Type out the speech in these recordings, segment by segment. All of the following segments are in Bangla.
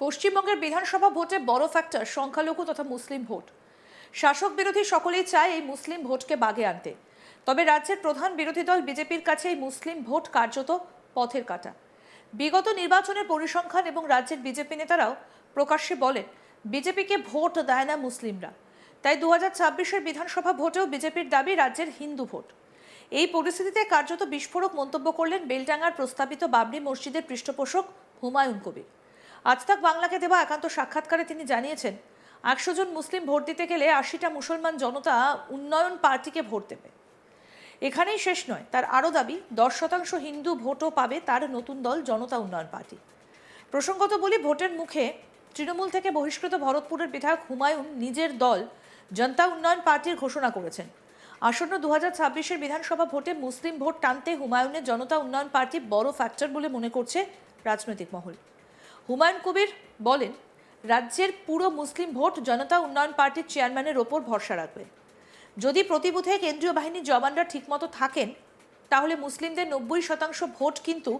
পশ্চিমবঙ্গের বিধানসভা ভোটে বড় ফ্যাক্টর সংখ্যালঘু তথা মুসলিম ভোট। শাসক বিরোধী সকলেই চায় এই মুসলিম ভোটকে বাগে আনতে। তবে রাজ্যের প্রধান বিরোধী দল বিজেপির কাছে এই মুসলিম ভোট কার্যত পথের কাঁটা। বিগত নির্বাচনের পরিসংখ্যান এবং রাজ্যের বিজেপি নেতারাও প্রকাশ্যে বলেন বিজেপিকে ভোট দেয় না মুসলিমরা। তাই 2026-এর বিধানসভা ভোটেও বিজেপির দাবি রাজ্যের হিন্দু ভোট। এই পরিস্থিতিতে কার্যত বিস্ফোরক মন্তব্য করলেন বেলডাঙ্গার প্রস্তাবিত বাবরি মসজিদের পৃষ্ঠপোষক হুমায়ুন কবির। আজ তাক বাংলাকে দেওয়া একান্ত সাক্ষাৎকারে তিনি জানিয়েছেন 100 জন মুসলিম ভোট দিতে গেলে 80টা মুসলমান জনতা উন্নয়ন পার্টিকে ভোট দেবে। এখানেই শেষ নয়, তার আরও দাবি 10% হিন্দু ভোটও পাবে তার নতুন দল জনতা উন্নয়ন পার্টি। প্রসঙ্গত বলি, ভোটের মুখে তৃণমূল থেকে বহিষ্কৃত ভরতপুরের বিধায়ক হুমায়ুন নিজের দল জনতা উন্নয়ন পার্টির ঘোষণা করেছেন। আসন্ন 2026-এর বিধানসভা ভোটে মুসলিম ভোট টানতে হুমায়ুনের জনতা উন্নয়ন পার্টি বড় ফ্যাক্টর বলে মনে করছে রাজনৈতিক মহল। হুমায়ুন কবির বলেন, রাজ্যের পুরো মুসলিম ভোট জনতা উন্নয়ন পার্টির চেয়ারম্যানের ওপর ভরসা রাখবেন। যদি প্রতি বুথে কেন্দ্রীয় বাহিনীর জওয়ানরা ঠিকমতো থাকেন তাহলে মুসলিমদের 90% ভোট কিন্তু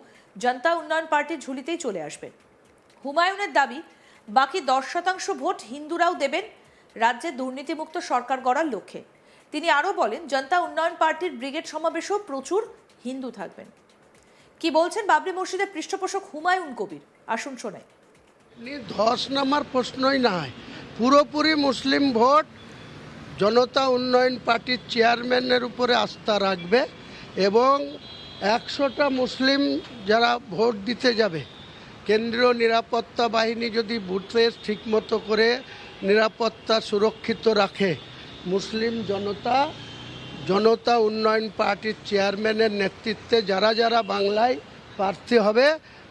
জনতা উন্নয়ন পার্টির ঝুলিতেই চলে আসবে। হুমায়ুনের দাবি বাকি 10% ভোট হিন্দুরাও দেবেন রাজ্যে দুর্নীতিমুক্ত সরকার গড়ার লক্ষ্যে। তিনি আরও বলেন, জনতা উন্নয়ন পার্টির ব্রিগেড সমাবেশেও প্রচুর হিন্দু থাকবেন। কি বলছেন বাবরি মসজিদের পৃষ্ঠপোষক হুমায়ুন কবির, আসুন শোনাই। ধস নামার প্রশ্নই নাই। পুরোপুরি মুসলিম ভোট জনতা উন্নয়ন পার্টির চেয়ারম্যানের উপরে আস্থা রাখবে এবং 100টা মুসলিম যারা ভোট দিতে যাবে, কেন্দ্রীয় নিরাপত্তা বাহিনী যদি বুথে ঠিকমতো করে নিরাপত্তা সুরক্ষিত রাখে, মুসলিম জনতা উন্নয়ন পার্টির চেয়ারম্যানের নেতৃত্বে যারা যারা বাংলায় প্রার্থী হবে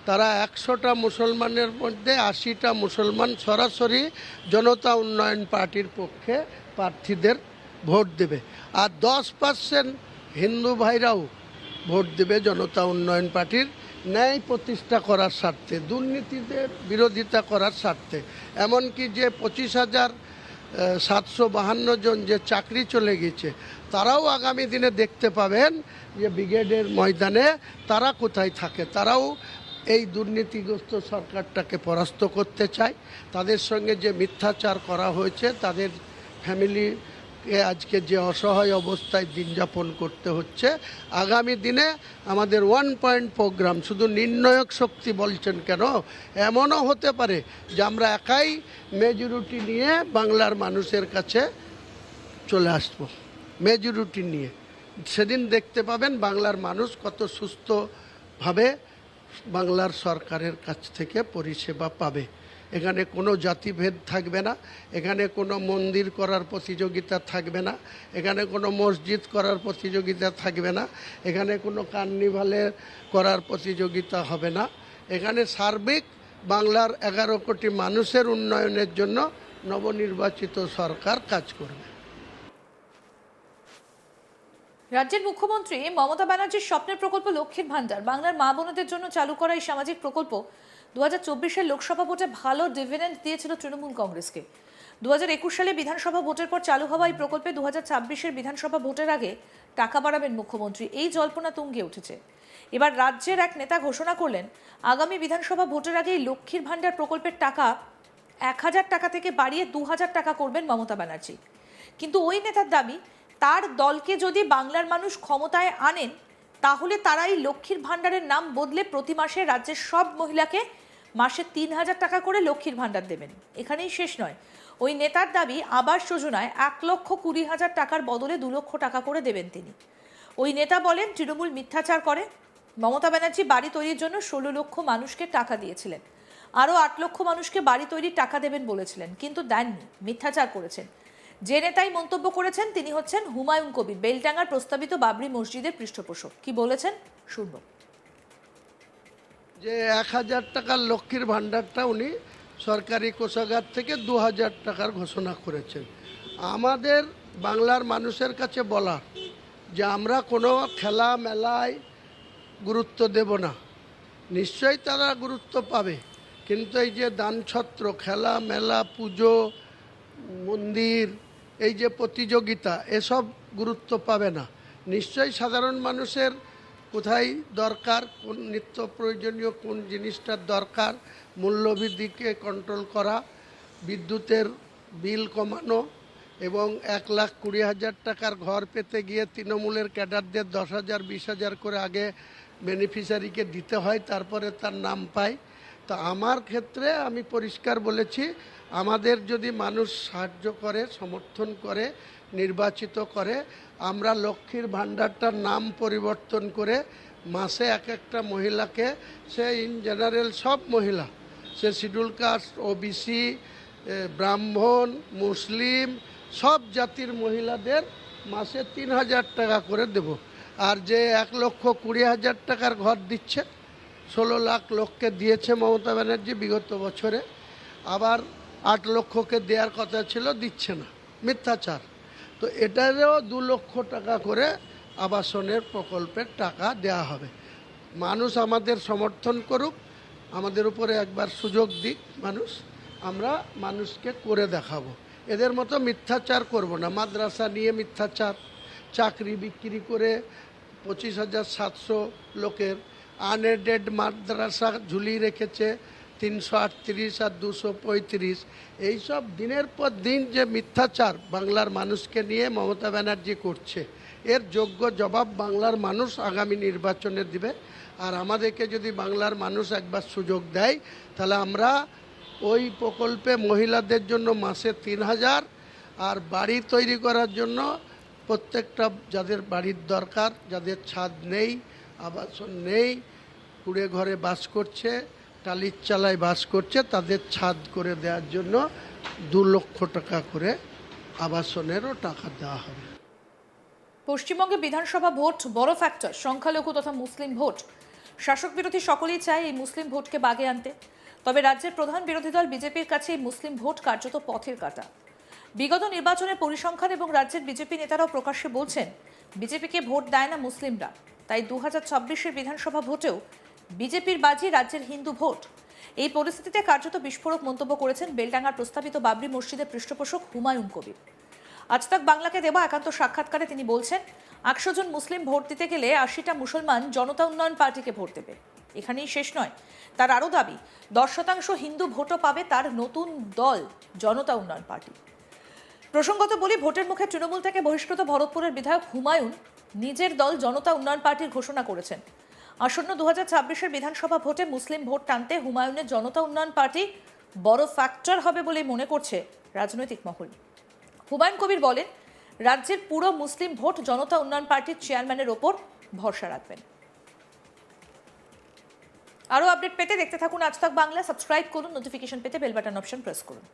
তারা 100টা মুসলমানের মধ্যে 80টা মুসলমান সরাসরি জনতা উন্নয়ন পার্টির পক্ষে প্রার্থীদের ভোট দেবে, আর 10% হিন্দু ভাইরাও ভোট দেবে জনতা উন্নয়ন পার্টির ন্যায় প্রতিষ্ঠা করার স্বার্থে, দুর্নীতিদের বিরোধিতা করার স্বার্থে। এমনকি যে 25,752 জন যে চাকরি চলে গেছে তারাও আগামী দিনে দেখতে পাবেন যে ব্রিগেডের ময়দানে তারা কোথায় থাকে। তারাও এই দুর্নীতিগ্রস্ত সরকারটাকে পরাস্ত করতে চায়। তাদের সঙ্গে যে মিথ্যাচার করা হয়েছে, তাদের ফ্যামিলিকে আজকে যে অসহায় অবস্থায় দিন যাপন করতে হচ্ছে, আগামী দিনে আমাদের 1 পয়েন্ট প্রোগ্রাম শুধু নির্ণায়ক শক্তি বলছেন কেন, এমনও হতে পারে যে আমরা একাই মেজরিটি নিয়ে বাংলার মানুষের কাছে চলে আসব। মেজরিটি নিয়ে সেদিন দেখতে পাবেন বাংলার মানুষ কত সুস্থভাবে বাংলার সরকারের কাছ থেকে পরিষেবা পাবে। এখানে কোনো জাতিভেদ থাকবে না, এখানে কোনো মন্দির করার প্রতিযোগিতা থাকবে না, এখানে কোনো মসজিদ করার প্রতিযোগিতা থাকবে না, এখানে কোনো কার্নিভালের করার প্রতিযোগিতা হবে না। এখানে সার্বিক বাংলার 11 কোটি মানুষের উন্নয়নের জন্য নবনির্বাচিত সরকার কাজ করবে। রাজ্যের মুখ্যমন্ত্রী মমতা ব্যানার্জির স্বপ্নের প্রকল্প লক্ষ্মীর ভান্ডার, বাংলার মা বোনদের জন্য চালু করা এই সামাজিক প্রকল্প 2024-এর লোকসভা ভোটে ভালো ডিভিডেন্ড দিয়েছিল তৃণমূল কংগ্রেসকে। 2021 সালে বিধানসভা ভোটের পর চালু হওয়া এই প্রকল্পে 2026-এর বিধানসভা ভোটের আগে টাকা বাড়াবেন মুখ্যমন্ত্রী, এই জল্পনা তুঙ্গে উঠেছে। এবার রাজ্যের এক নেতা ঘোষণা করলেন আগামী বিধানসভা ভোটের আগে লক্ষ্মীর ভান্ডার প্রকল্পের টাকা 1000 টাকা থেকে বাড়িয়ে 2000 টাকা করবেন মমতা ব্যানার্জি। কিন্তু ওই নেতার দাবি, তার দলকে যদি বাংলার মানুষ ক্ষমতায় আনেন তাহলে তারাই লক্ষ্মীর ভান্ডারের নাম বদলে প্রতি মাসে রাজ্যের সব মহিলাকে মাসে 3000 টাকা করে লক্ষ্মীর ভান্ডার দেবেন। এখানেই শেষ নয়, ওই নেতার দাবি আবাস যোজনায় 1,20,000 টাকার বদলে 2 লক্ষ টাকা করে দেবেন তিনি। ওই নেতা বলেন তৃণমূল মিথ্যাচার করে। মমতা ব্যানার্জি বাড়ি তৈরির জন্য 16 লক্ষ মানুষকে টাকা দিয়েছিলেন, আরও 8 লক্ষ মানুষকে বাড়ি তৈরির টাকা দেবেন বলেছিলেন, কিন্তু দেননি, মিথ্যাচার করেছেন। যে নেতাই মন্তব্য করেছেন তিনি হচ্ছেন হুমায়ুন কবির, বেলডাঙ্গার প্রস্তাবিত বাবরি মসজিদের পৃষ্ঠপোষক। কি বলেছেন শুনব। যে 1000 টাকার লক্ষ্মীর ভাণ্ডারটা উনি সরকারি কোষাগার থেকে 2000 টাকার ঘোষণা করেছেন। আমাদের বাংলার মানুষের কাছে বলা যে আমরা কোনো খেলা মেলায় গুরুত্ব দেব না, নিশ্চয়ই তারা গুরুত্ব পাবে, কিন্তু এই যে দানছত্র, খেলা মেলা, পুজো, মন্দির, এই যে প্রতিযোগিতা, এসব গুরুত্ব পাবে না। নিশ্চয়ই সাধারণ মানুষের কোথায় দরকার, কোন নিত্য প্রয়োজনীয় কোন জিনিসটার দরকার, মূল্যবৃদ্ধিকে কন্ট্রোল করা, বিদ্যুতের বিল কমানো এবং 1,20,000 টাকার ঘর পেতে গিয়ে তৃণমূলের ক্যাডারদের 10,000 20,000 করে আগে বেনিফিশিয়ারিকে দিতে হয়, তারপরে তার নাম পায়। তো আমার ক্ষেত্রে আমি পরিষ্কার বলেছি, আমাদের যদি মানুষ সাহায্য করে, সমর্থন করে, নির্বাচিত করে, আমরা লক্ষ্মীর ভাণ্ডারটার নাম পরিবর্তন করে মাসে এক একটা মহিলাকে, সে ইন জেনারেল সব মহিলা, সে শিডিউল কাস্ট, ওবিসি, ব্রাহ্মণ, মুসলিম, সব জাতির মহিলাদের মাসে 3,000 টাকা করে দেব। আর যে 1,20,000 টাকার ঘর দিচ্ছে, 16 লাখ লোককে দিয়েছে মমতা ব্যানার্জি বিগত বছরে, আবার 8 লক্ষকে দেওয়ার কথা ছিল, দিচ্ছে না, মিথ্যাচার। তো এটারও 2 লক্ষ টাকা করে আবাসনের প্রকল্পের টাকা দেয়া হবে। মানুষ আমাদের সমর্থন করুক, আমাদের উপরে একবার সুযোগ দিক মানুষ, আমরা মানুষকে করে দেখাবো। এদের মতো মিথ্যাচার করব না। মাদ্রাসা নিয়ে মিথ্যাচার, চাকরি বিক্রি করে 25,700 লোকের, আনএডেড মাদ্রাসা ঝুলিয়ে রেখেছে 338 আর 235। এইসব দিনের পর দিন যে মিথ্যাচার বাংলার মানুষকে নিয়ে মমতা ব্যানার্জি করছে, এর যোগ্য জবাব বাংলার মানুষ আগামী নির্বাচনে দিবে। আর আমাদেরকে যদি বাংলার মানুষ একবার সুযোগ দেয়, তাহলে আমরা ওই প্রকল্পে মহিলাদের জন্য মাসে 3,000, আর বাড়ি তৈরি করার জন্য প্রত্যেকটা যাদের বাড়ির দরকার, যাদের ছাদ নেই, আবাসন নেই, কুড়ে ঘরে বাস করছে, টালির চালায় বাস করছে, তাদের ছাদ করে দেওয়ার জন্য 2 লক্ষ টাকা করে আবাসনেরও টাকা দেওয়া হবে। পশ্চিমবঙ্গে বিধানসভা ভোট বড় ফ্যাক্টর, সংখ্যালঘু তথা মুসলিম ভোট। শাসক বিরোধী সকলেই চায় এই মুসলিম ভোটকে বাগে আনতে। তবে রাজ্যের প্রধান বিরোধী দল বিজেপির কাছে এই মুসলিম ভোট কার্যত পথের কাঁটা। বিগত নির্বাচনের পরিসংখ্যান এবং রাজ্যের বিজেপি নেতারাও প্রকাশ্যে বলছেন, বিজেপিকে ভোট দেয় না মুসলিমরা। তাই 2026-এর বিধানসভা ভোটেও বিজেপির বাজি রাজ্যের হিন্দু ভোট। এই পরিস্থিতিতে কার্যত বিস্ফোরক মন্তব্য করেছেন বেলডাঙ্গার প্রস্তাবিত বাবরি মসজিদের পৃষ্ঠপোষক হুমায়ুন কবির। আজ তাক বাংলাকে দেওয়া একান্ত সাক্ষাৎকারে তিনি বলছেন, 100 জন মুসলিম ভোট দিতে গেলে 80টা মুসলমান জনতা উন্নয়ন পার্টিকে ভোট দেবে। এখানেই শেষ নয়, তার আরও দাবি 10% হিন্দু ভোটও পাবে তার নতুন দল জনতা উন্নয়ন পার্টি। প্রসঙ্গত বলি, ভোটের মুখে তৃণমূল থেকে বহিষ্কৃত ভরতপুরের বিধায়ক হুমায়ুন নিজের দল জনতা উন্নয়ন পার্টির ঘোষণা করেছেন। আসন্ন 2026-এর বিধানসভা ভোটে মুসলিম ভোট টানতে হুমায়ুনের জনতা উন্নয়ন পার্টি বড় ফ্যাক্টর হবে বলে মনে করছে রাজনৈতিক মহল। হুমায়ুন কবির বলেন, রাজ্যের পুরো মুসলিম ভোট জনতা উন্নয়ন পার্টির চেয়ারম্যানের ওপর ভরসা রাখবেন। আরও আপডেট পেতে দেখতে থাকুন আজ তাক বাংলা। সাবস্ক্রাইব করুন, নোটিফিকেশন পেতে বেল বাটন অপশন প্রেস করুন।